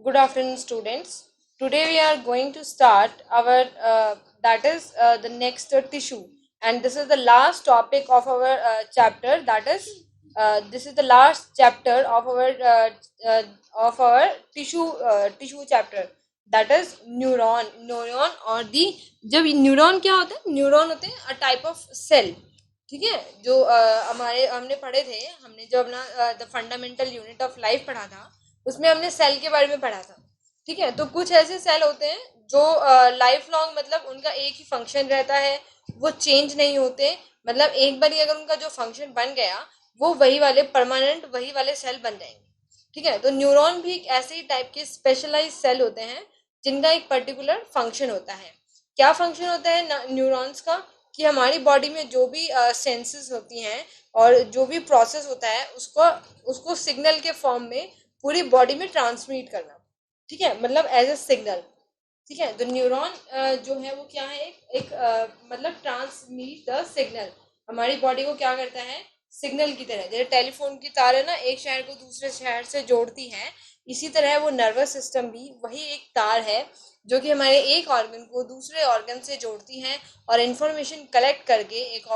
Good afternoon, students. Today we are going to start our that is the next tissue, and this is the last topic of our chapter. That is this is the last chapter uh, of our tissue chapter. That is neuron और दी जब neuron क्या होता है neuron होते हैं a type of cell. ठीक है जो हमारे हमने पढ़े थे हमने जो अपना the fundamental unit of life पढ़ा था उसमें हमने सेल के बारे में पढ़ा था. ठीक है तो कुछ ऐसे सेल होते हैं जो लाइफ लॉन्ग मतलब उनका एक ही फंक्शन रहता है, वो चेंज नहीं होते. मतलब एक बार अगर उनका जो फंक्शन बन गया वो वही वाले परमानेंट वही वाले सेल बन जाएंगे. ठीक है तो न्यूरॉन भी एक ऐसे ही टाइप के स्पेशलाइज सेल होते हैं जिनका एक पर्टिकुलर फंक्शन होता है. क्या फंक्शन होता है न्यूरॉन्स का कि हमारी बॉडी में जो भी सेंसेस होती हैं और जो भी प्रोसेस होता है उसको उसको सिग्नल के फॉर्म में पूरी बॉडी में ट्रांसमिट करना. ठीक है मतलब एज ए सिग्नल. ठीक है तो न्यूरॉन जो है वो क्या है एक मतलब ट्रांसमिट द सिग्नल. हमारी बॉडी को क्या करता है सिग्नल की तरह, जैसे टेलीफोन की तार है ना एक शहर को दूसरे शहर से जोड़ती है, इसी तरह वो नर्वस सिस्टम भी वही एक तार है जो कि हमारे एक ऑर्गन को दूसरे ऑर्गन से जोड़ती है और इन्फॉर्मेशन कलेक्ट करके एक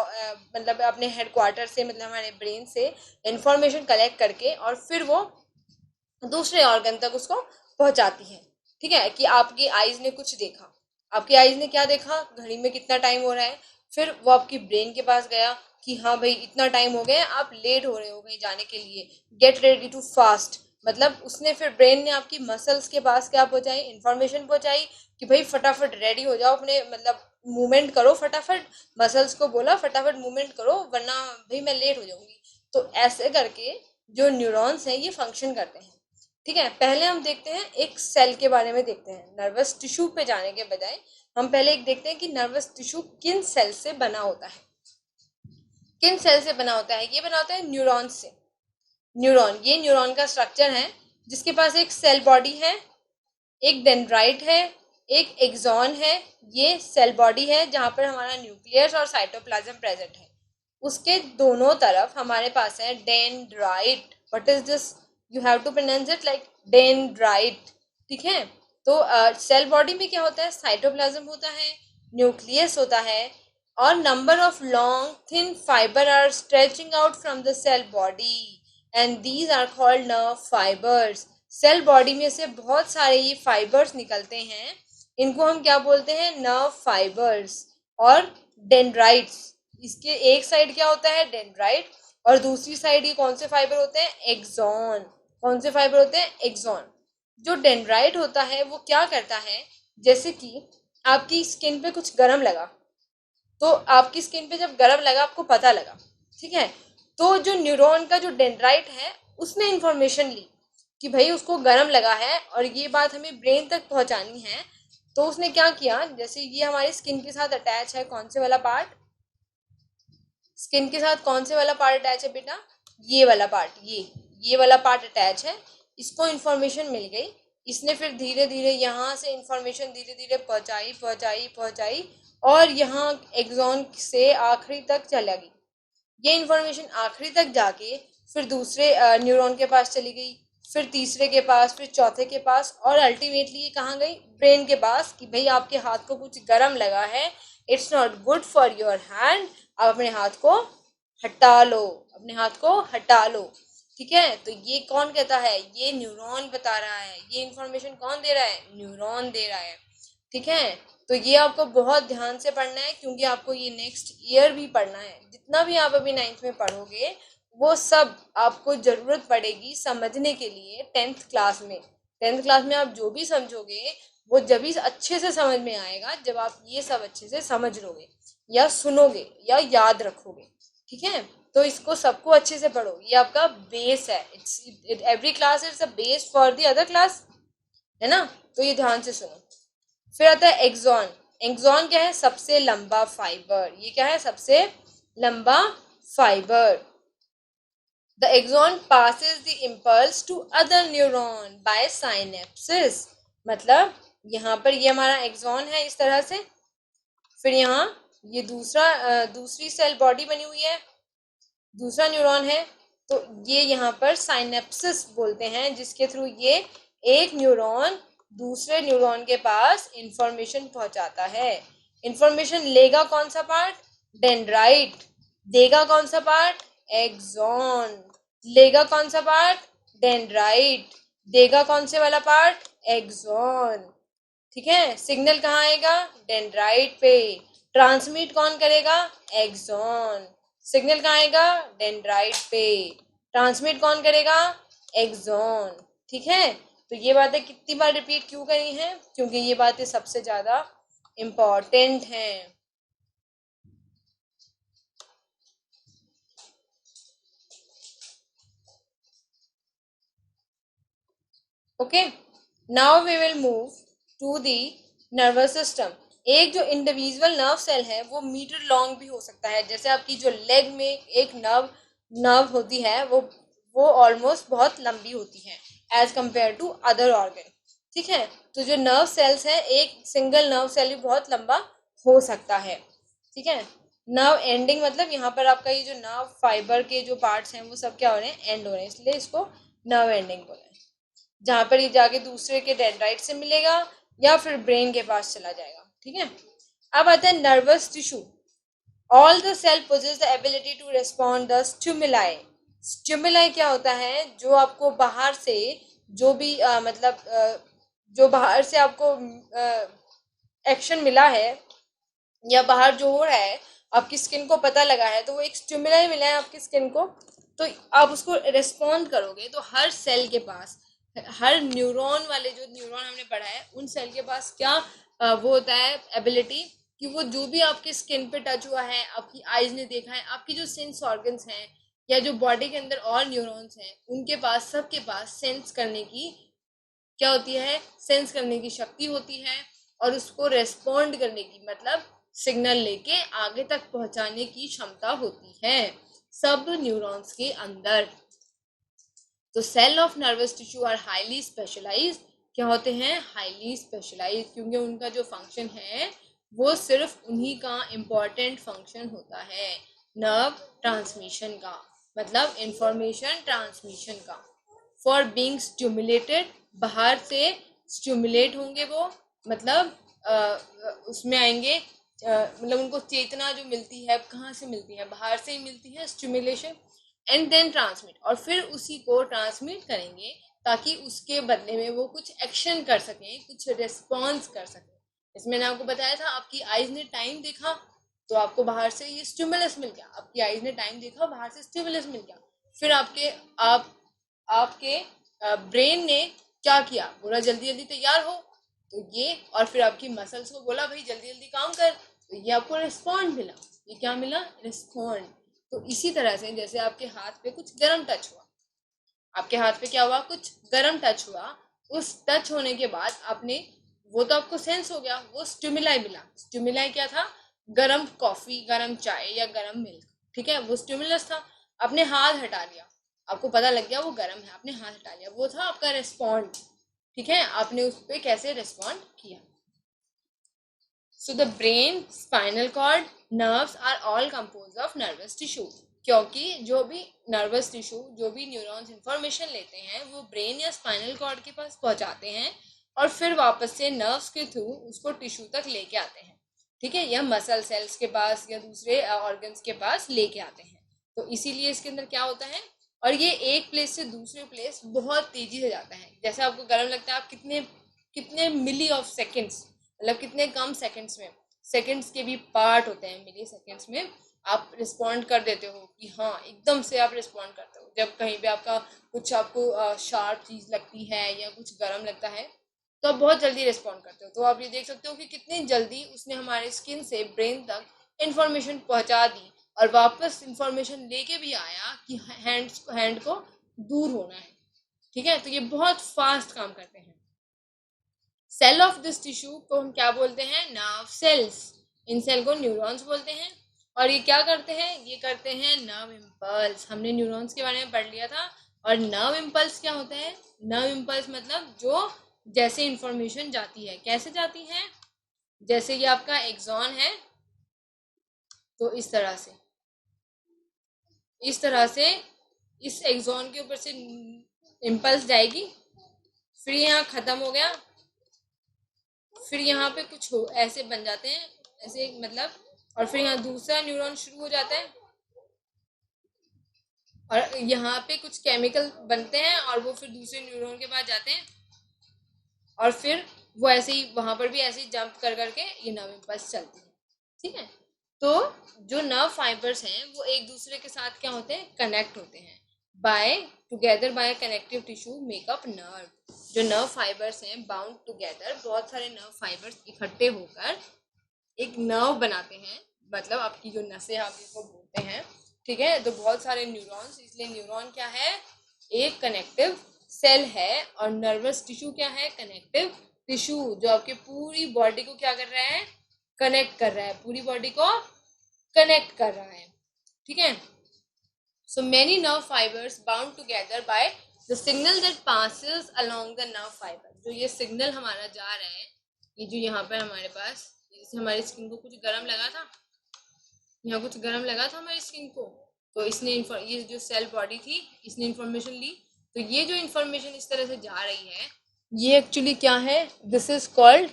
मतलब अपने हेडक्वार्टर से मतलब हमारे ब्रेन से इन्फॉर्मेशन कलेक्ट करके और फिर वो दूसरे ऑर्गन तक उसको पहुंचाती है. ठीक है कि आपकी आईज ने कुछ देखा, आपकी आईज ने क्या देखा घड़ी में कितना टाइम हो रहा है, फिर वो आपकी ब्रेन के पास गया कि हाँ भाई इतना टाइम हो गया आप लेट हो रहे हो कहीं जाने के लिए, गेट रेडी टू फास्ट. मतलब उसने फिर ब्रेन ने आपकी मसल्स के पास क्या पहुंचाई इंफॉर्मेशन पहुंचाई कि भाई फटाफट रेडी हो जाओ अपने मतलब मूवमेंट करो फटाफट. मसल्स को बोला फटाफट मूवमेंट करो वरना भाई मैं लेट हो जाऊंगी. तो ऐसे करके जो न्यूरॉन्स हैं ये फंक्शन करते हैं. ठीक है पहले हम देखते हैं एक सेल के बारे में देखते हैं नर्वस टिश्यू पे जाने के बजाय. हम पहले एक देखते हैं कि नर्वस टिश्यू किन सेल से बना होता है. किन सेल से बना होता है ये बना होता है न्यूरॉन से. न्यूरॉन ये न्यूरॉन का स्ट्रक्चर है जिसके पास एक सेल बॉडी है, एक डेंड्राइट है, एक एक्सॉन है. ये सेल बॉडी है जहां पर हमारा न्यूक्लियस और साइटोप्लाज्म प्रेजेंट है. उसके दोनों तरफ हमारे पास है dendrite. What is this, you have to pronounce it like dendrite. ठीक है तो सेल बॉडी में क्या होता है साइटोप्लाज्म होता है, न्यूक्लियस होता है और number of long thin fibre are stretching out from the cell body and these are called nerve fibres. Cell body में से बहुत सारे ये फाइबर्स निकलते हैं, इनको हम क्या बोलते हैं नर्व फाइबर्स. और डेंड्राइट्स, इसके एक साइड क्या होता है डेंड्राइट और दूसरी साइड ये कौन से फाइबर होते हैं एक्सॉन. कौन से फाइबर होते हैं एक्सॉन. जो डेंड्राइट होता है वो क्या करता है, जैसे कि आपकी स्किन पे कुछ गरम लगा, तो आपकी स्किन पे जब गरम लगा आपको पता लगा. ठीक है तो जो न्यूरॉन का जो डेंड्राइट है उसने इंफॉर्मेशन ली कि भाई उसको गरम लगा है और ये बात हमें ब्रेन तक पहुंचानी है. तो उसने क्या किया, जैसे ये हमारी स्किन के साथ अटैच है कौन से वाला पार्ट, स्किन के साथ कौन से वाला पार्ट अटैच है बेटा, ये वाला पार्ट, ये वाला पार्ट अटैच है. इसको इन्फॉर्मेशन मिल गई, इसने फिर धीरे धीरे यहाँ से इन्फॉर्मेशन धीरे धीरे पहुंचाई पहुंचाई पहुंचाई और यहाँ एक्सॉन से आखिरी तक चला गई. ये इन्फॉर्मेशन आखिरी तक जाके फिर दूसरे न्यूरॉन के पास चली गई, फिर तीसरे के पास, फिर चौथे के पास और अल्टीमेटली ये कहाँ गई ब्रेन के पास कि भाई आपके हाथ को कुछ गरम लगा है, it's not good for your hand, आप अपने हाथ को हटा लो, अपने हाथ को हटा लो. ठीक है तो ये कौन कहता है, ये न्यूरॉन बता रहा है. ये इन्फॉर्मेशन कौन दे रहा है, न्यूरॉन दे रहा है. ठीक है तो ये आपको बहुत ध्यान से पढ़ना है क्योंकि आपको ये नेक्स्ट ईयर भी पढ़ना है. जितना भी आप अभी 9th में पढ़ोगे वो सब आपको जरूरत पड़ेगी समझने के लिए 10th क्लास में. 10th क्लास में आप जो भी समझोगे वो जब भी अच्छे से समझ में आएगा जब आप ये सब अच्छे से समझ लोगे या सुनोगे या याद रखोगे. ठीक है तो इसको सबको अच्छे से पढ़ो, ये आपका बेस है. It's every class is a base for the other class, है ना. तो ये ध्यान से सुनो. फिर आता है एक्सॉन. एक्सॉन क्या है, सबसे लंबा फाइबर. ये क्या है, सबसे लंबा fibre. The axon passes the impulse to other neuron by synapses. मतलब यहाँ पर ये हमारा एक्सॉन है इस तरह से, फिर यहाँ ये दूसरी सेल बॉडी बनी हुई है, दूसरा न्यूरॉन है, तो ये यहाँ पर साइनेप्सिस बोलते हैं जिसके थ्रू ये एक न्यूरॉन दूसरे न्यूरॉन के पास इंफॉर्मेशन पहुंचाता है। इंफॉर्मेशन लेगा कौन सा पार्ट? डेंड्राइट। देगा कौन सा पार्ट? एक्सॉन। लेगा कौन सा पार्ट? डेंड्राइट। देगा कौन से वाला पार्ट? एक्सॉन। ठीक है, सिग्नल कहाँ आएगा? डेंड्राइट पे। ट्रांसमिट कौन करेगा? एक्सॉन। सिग्नल कहाँ आएगा? डेंड्राइट पे। ट्रांसमिट कौन करेगा? एक्सॉन। ठीक है, तो ये बातें कितनी बार रिपीट क्यों करी हैं? क्योंकि ये बातें सबसे ज्यादा इम्पॉर्टेंट हैं। Okay, now we will move to the nervous system. एक जो इंडिविजुअल नर्व सेल है वो मीटर लॉन्ग भी हो सकता है। जैसे आपकी जो लेग में एक नर्व नर्व होती है वो ऑलमोस्ट बहुत लंबी होती है as compare to other organ. ठीक है, तो जो नर्व सेल्स है, एक सिंगल नर्व सेल भी बहुत लंबा हो सकता है। ठीक है, नर्व एंडिंग मतलब यहाँ पर आपका ये जो नर्व फाइबर के जो पार्ट्स हैं वो सब क्या हो रहे हैं? एंड हो रहे हैं, इसलिए इसको नर्व एंडिंग बोला है। जहां पर ये जाके दूसरे के डेंड्राइट से मिलेगा या फिर ब्रेन के पास चला जाएगा। ठीक है, अब आता है nervous tissue. All the cell possess the ability to respond the stimuli. Stimuli क्या होता है? जो आपको बाहर से जो भी जो बाहर से आपको एक्शन मिला है या बाहर जो हो रहा है, आपकी स्किन को पता लगा है, तो वो एक स्टिमुलाई मिला है आपकी स्किन को, तो आप उसको रिस्पॉन्ड करोगे। तो हर सेल के पास, हर न्यूरॉन वाले जो न्यूरॉन हमने पढ़ा है उन सेल के पास क्या वो होता है एबिलिटी कि वो जो भी आपके स्किन पे टच हुआ है, आपकी आईज ने देखा है, आपकी जो सेंस ऑर्गन्स हैं या जो बॉडी के अंदर और न्यूरॉन्स हैं उनके पास, सबके पास सेंस करने की क्या होती है? सेंस करने की शक्ति होती है और उसको रेस्पॉन्ड करने की मतलब सिग्नल लेके आगे तक पहुंचाने की क्षमता होती है सब न्यूरॉन्स के अंदर। तो cell of nervous tissue are highly specialised. क्या होते हैं? हाईली स्पेशलाइज्ड, क्योंकि उनका जो फंक्शन है वो सिर्फ उन्हीं का इम्पोर्टेंट फंक्शन होता है, नर्व ट्रांसमिशन का, मतलब इंफॉर्मेशन ट्रांसमिशन का। फॉर बींग स्टिमुलेटेड, बाहर से स्टिमुलेट होंगे वो, मतलब उसमें आएंगे, मतलब उनको चेतना जो मिलती है कहाँ से मिलती है? बाहर से ही मिलती है स्टिमुलेशन। एंड देन ट्रांसमिट, और फिर उसी को ट्रांसमिट करेंगे ताकि उसके बदले में वो कुछ एक्शन कर सकें, कुछ रिस्पॉन्स कर सकें। इसमें मैंने आपको बताया था, आपकी आईज ने टाइम देखा तो आपको बाहर से ये स्टिमुलस मिल गया, आपकी आईज ने टाइम देखा, बाहर से स्टिमुलस मिल गया। फिर आपके ब्रेन ने क्या किया? बोला जल्दी जल्दी तैयार हो, तो ये, और फिर आपकी मसल्स को बोला भाई जल्दी जल्दी काम कर, तो ये आपको रिस्पॉन्ड मिला। ये क्या मिला? रिस्पॉन्ड। तो इसी तरह से जैसे आपके हाथ पे कुछ गर्म टच हुआ, आपके हाथ पे क्या हुआ? कुछ गर्म टच हुआ, उस टच होने के बाद आपने, वो तो आपको सेंस हो गया, वो स्टिमुलाई मिला। स्टिमुलाई क्या था? गरम कॉफी, गरम चाय या गरम मिल्क। ठीक है, वो स्टिमुलस था। आपने हाथ हटा लिया, आपको पता लग गया वो गर्म है, आपने हाथ हटा लिया, वो था आपका रिस्पॉन्ड। ठीक है, आपने उस पर कैसे रिस्पॉन्ड किया। So the brain, spinal cord, nerves are all composed of nervous tissue. क्योंकि जो भी नर्वस टिश्यू, जो भी न्यूरॉन्स इंफॉर्मेशन लेते हैं वो ब्रेन या स्पाइनल कॉर्ड के पास पहुंचाते हैं और फिर वापस से नर्व्स के थ्रू उसको टिश्यू तक लेके आते हैं। ठीक है, या मसल सेल्स के पास या दूसरे ऑर्गन्स के पास लेके आते हैं। तो इसीलिए इसके अंदर क्या होता है, और ये एक प्लेस से दूसरे प्लेस बहुत तेजी से जाता है। जैसे आपको गर्म लगता है, आप कितने कितने मिली ऑफ सेकेंड्स, मतलब कितने कम सेकंड्स में, सेकंड्स के भी पार्ट होते हैं मिली सेकंड्स में, आप रिस्पॉन्ड कर देते हो कि हाँ, एकदम से आप रिस्पॉन्ड करते हो। जब कहीं पे आपका कुछ आपको शार्प चीज लगती है या कुछ गर्म लगता है तो आप बहुत जल्दी रिस्पॉन्ड करते हो। तो आप ये देख सकते हो कि कितनी जल्दी उसने हमारे स्किन से ब्रेन तक इंफॉर्मेशन पहुंचा दी और वापस इंफॉर्मेशन लेके भी आया कि हैंड को दूर होना है। ठीक है, तो ये बहुत फास्ट काम करते हैं। सेल ऑफ दिस टिश्यू को हम क्या बोलते हैं? Nerve cells. इन सेल को न्यूरॉन्स बोलते हैं। और ये क्या करते हैं? ये करते हैं नर्व इम्पल्स। हमने न्यूरॉन्स के बारे में पढ़ लिया था। और नर्व इम्पल्स क्या होता है? नर्व इम्पल्स मतलब जो जैसे इंफॉर्मेशन जाती है, कैसे जाती है? जैसे ये आपका एक्सॉन है, तो इस तरह से इस एक्सॉन के ऊपर से इम्पल्स जाएगी, फिर यहाँ खत्म हो गया, फिर यहाँ पे कुछ हो ऐसे बन जाते हैं, ऐसे मतलब, और फिर यहाँ दूसरा न्यूरॉन शुरू हो जाता है, और यहाँ पे कुछ केमिकल बनते हैं और वो फिर दूसरे न्यूरॉन के पास जाते हैं, और फिर वो ऐसे ही वहां पर भी ऐसे ही जंप कर करके ये नर्व इम्पल्स चलती है। ठीक है, तो जो नर्व फाइबर्स हैं वो एक दूसरे के साथ क्या होते हैं, कनेक्ट होते हैं by together by connective tissue makeup nerve. जो नर्व फाइबर्स हैं बाउंड टुगेदर, बहुत सारे नर्व फाइबर्स इकट्ठे होकर एक नर्व बनाते हैं, मतलब आपकी जो नसें आप इसको बोलते हैं। ठीक है, तो बहुत सारे न्यूरॉन्स, इसलिए न्यूरॉन क्या है, एक कनेक्टिव सेल है, और नर्वस टिश्यू क्या है, कनेक्टिव टिश्यू, जो आपके पूरी बॉडी को क्या कर रहा है, कनेक्ट कर रहा है, पूरी बॉडी को कनेक्ट कर रहा है। ठीक है, so many nerve fibers bound together by the signal that passes along the nerve fiber। जो ये सिग्नल हमारा जा रहा है, ये जो यहाँ पर हमारे पास, जैसे हमारी स्किन को कुछ गर्म लगा था, यहाँ कुछ गर्म लगा था हमारी स्किन को, तो इसने ये जो सेल बॉडी थी इसने इंफॉर्मेशन ली, तो ये जो इंफॉर्मेशन इस तरह से जा रही है, ये एक्चुअली क्या है, this is called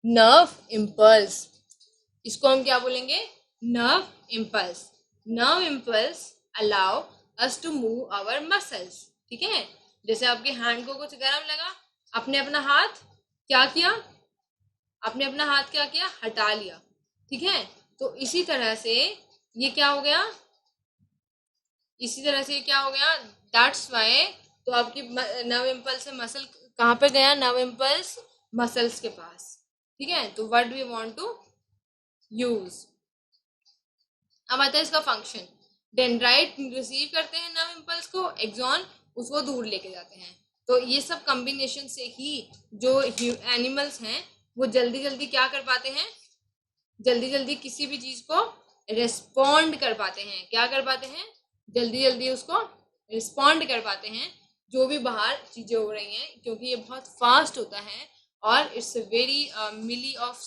nerve impulse. इसको हम क्या बोलेंगे, nerve impulse. Nerve impulse allow us to move our muscles. ठीक है, जैसे आपके हैंड को कुछ गर्म लगा, आपने अपना हाथ क्या किया, आपने अपना हाथ क्या किया, हटा लिया। ठीक है, तो इसी तरह से ये क्या हो गया, इसी तरह से क्या हो गया, दैट्स वाई, तो आपकी नर्व इम्पल्स से मसल कहाँ पे गया, नर्व इम्पल्स मसल्स के पास। ठीक है, तो what we want to use. अब आता है इसका फंक्शन। डेंड्राइट रिसीव करते हैं नर्व इम्पल्स को, एक्सॉन उसको दूर लेके जाते हैं। तो ये सब कॉम्बिनेशन से ही जो एनिमल्स हैं वो जल्दी जल्दी क्या कर पाते हैं, जल्दी जल्दी किसी भी चीज को रिस्पॉन्ड कर पाते हैं। क्या कर पाते हैं, जल्दी जल्दी उसको रिस्पॉन्ड कर पाते हैं, जो भी बाहर चीजें हो रही हैं, क्योंकि ये बहुत फास्ट होता है और it's very milli of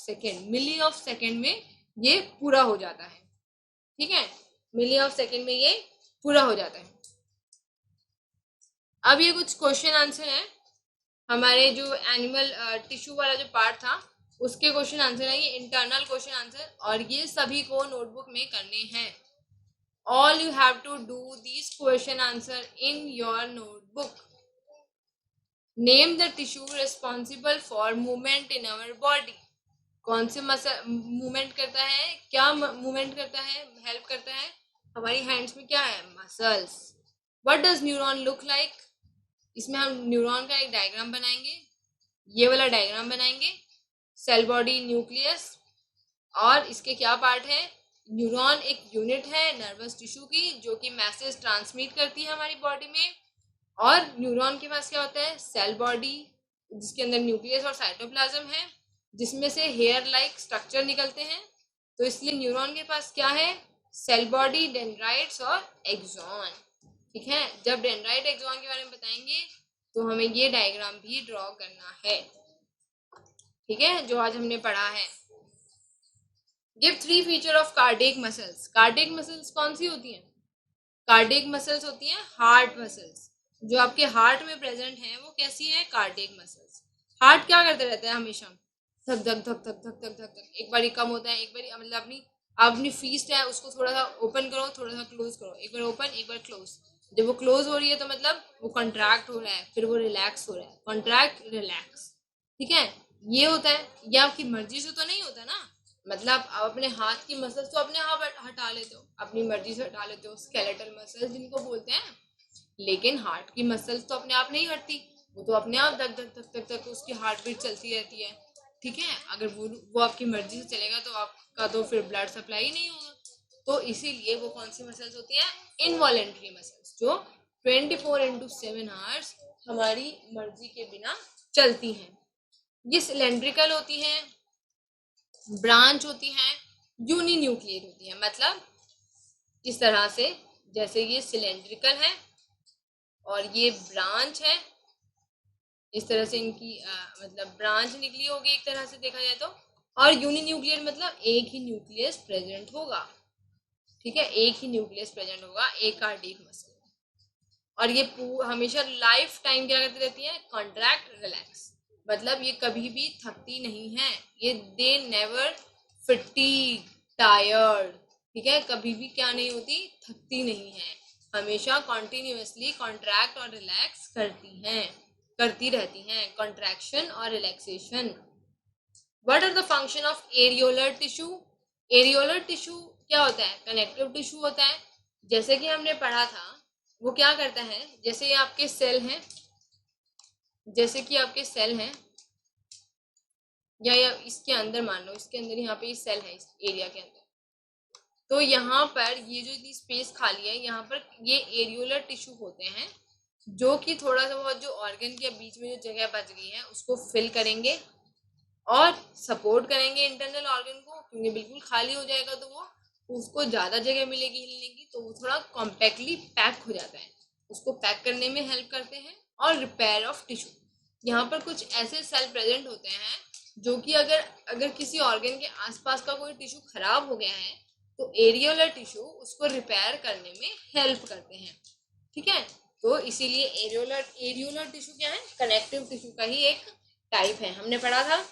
second में ये पूरा हो जाता है। ठीक है, मिली ऑफ सेकेंड में ये पूरा हो जाता है। अब ये कुछ क्वेश्चन आंसर है, हमारे जो एनिमल टिश्यू वाला जो पार्ट था उसके क्वेश्चन आंसर है, ये इंटरनल क्वेश्चन आंसर, और ये सभी को नोटबुक में करने हैं। All you have to do this question answer in your notebook. Name the tissue responsible for movement in our body. कौन से मसल मूवमेंट करता है, क्या मूवमेंट करता है, हेल्प करता है, हमारी हैंड्स में क्या है, muscles. What does neuron look like, इसमें हम न्यूरॉन का एक डायग्राम बनाएंगे, ये वाला डायग्राम बनाएंगे, सेल बॉडी, न्यूक्लियस, और इसके क्या पार्ट है, न्यूरॉन एक यूनिट है नर्वस टिश्यू की जो कि मैसेज ट्रांसमिट करती है हमारी बॉडी में, और न्यूरॉन के पास क्या होता है, सेल बॉडी जिसके अंदर न्यूक्लियस और साइटोप्लाज्म है, जिसमें से हेयर लाइक स्ट्रक्चर निकलते हैं। तो इसलिए न्यूरॉन के पास क्या है, सेल बॉडी, डेंड्राइट्स और एक्सॉन। ठीक है, जब डेंड्राइट एक्सॉन के बारे में बताएंगे तो हमें ये डायग्राम भी ड्रॉ करना है। ठीक है, जो आज हमने पढ़ा है। Give 3 feature of cardiac muscles. Cardiac muscles कौन सी होती हैं, कार्डियक मसल्स होती हैं हार्ट मसल्स, जो आपके हार्ट में प्रेजेंट हैं वो कैसी है, कार्डियक मसल्स। हार्ट क्या करते रहते हैं हमेशा, धक धक धक धक धक धक धक धक, एक बार कम होता है, एक बार मतलब अपनी फीस्ट है उसको थोड़ा सा ओपन करो, थोड़ा सा क्लोज करो, एक बार ओपन एक बार क्लोज। जब वो क्लोज हो रही है तो मतलब वो कॉन्ट्रैक्ट हो रहा है, फिर वो रिलैक्स हो रहा है, कॉन्ट्रैक्ट रिलैक्स। ठीक है, ये होता है, ये आपकी मर्जी से तो नहीं होता ना, मतलब आप अपने हाथ की मसल्स तो अपने आप हटा लेते हो, अपनी मर्जी से हटा लेते हो, स्केलेटल मसल्स जिनको बोलते हैं, लेकिन हार्ट की मसल्स तो अपने आप नहीं हटती, वो तो अपने आप धक धक धक धक धक उसकी हार्ट बीट चलती रहती है। ठीक है, अगर वो आपकी मर्जी से चलेगा तो आपका तो फिर ब्लड सप्लाई ही नहीं होगा। तो इसीलिए वो कौन सी मसल्स होती हैं, इनवॉलेंट्री मसल्स, जो 24/7 आवर्स हमारी मर्जी के बिना चलती हैं। ये सिलेंड्रिकल होती हैं, ब्रांच होती हैं, यूनी न्यूक्लियर होती हैं, मतलब इस तरह से, जैसे ये सिलेंड्रिकल है और ये ब्रांच है, इस तरह से इनकी मतलब ब्रांच निकली होगी एक तरह से देखा जाए तो, और यूनी न्यूक्लियर मतलब एक ही न्यूक्लियस प्रेजेंट होगा। ठीक है, एक ही न्यूक्लियस प्रेजेंट होगा एक कार्डियक मसल। और ये हमेशा लाइफ टाइम क्या करती रहती है, कॉन्ट्रैक्ट रिलैक्स, मतलब ये कभी भी थकती नहीं है, ये दे नेवर फटीग टायर्ड, ठीक है, कभी भी क्या नहीं होती, थकती नहीं है, हमेशा कॉन्टिन्यूसली कॉन्ट्रैक्ट और रिलैक्स करती रहती हैं, कॉन्ट्रैक्शन और relaxation. What are the function of areolar tissue? Areolar tissue क्या होता है, कनेक्टिव टिश्यू होता है, जैसे कि हमने पढ़ा था, वो क्या करता है, जैसे ये आपके सेल हैं, जैसे कि आपके सेल हैं, या इसके अंदर मान लो, इसके अंदर यहाँ पे ये सेल है, इस एरिया के अंदर, तो यहाँ पर ये जो स्पेस खाली है, यहाँ पर ये एरियोलर टिश्यू होते हैं, जो कि थोड़ा सा बहुत जो ऑर्गन के बीच में जो जगह बच गई है उसको फिल करेंगे और सपोर्ट करेंगे इंटरनल ऑर्गन को, क्योंकि बिल्कुल खाली हो जाएगा तो वो उसको ज़्यादा जगह मिलेगी हिलने की, तो वो थोड़ा कॉम्पैक्टली पैक हो जाता है, उसको पैक करने में हेल्प करते हैं। और रिपेयर ऑफ टिश्यू, यहाँ पर कुछ ऐसे सेल प्रेजेंट होते हैं जो कि अगर किसी ऑर्गन के आसपास का कोई टिश्यू खराब हो गया है तो एरियोलर टिश्यू उसको रिपेयर करने में हेल्प करते हैं, ठीक है। तो इसीलिए एरियोलर टिश्यू क्या है, कनेक्टिव टिश्यू का ही एक टाइप है, हमने पढ़ा था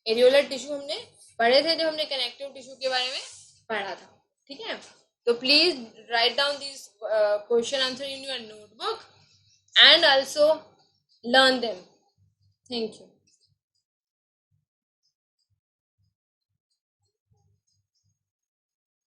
एरियोलर टिश्यू, हमने पढ़े थे जब हमने कनेक्टिव टिश्यू के बारे में पढ़ा था, ठीक है। तो please write down this question answer in your notebook and also learn them. Thank you.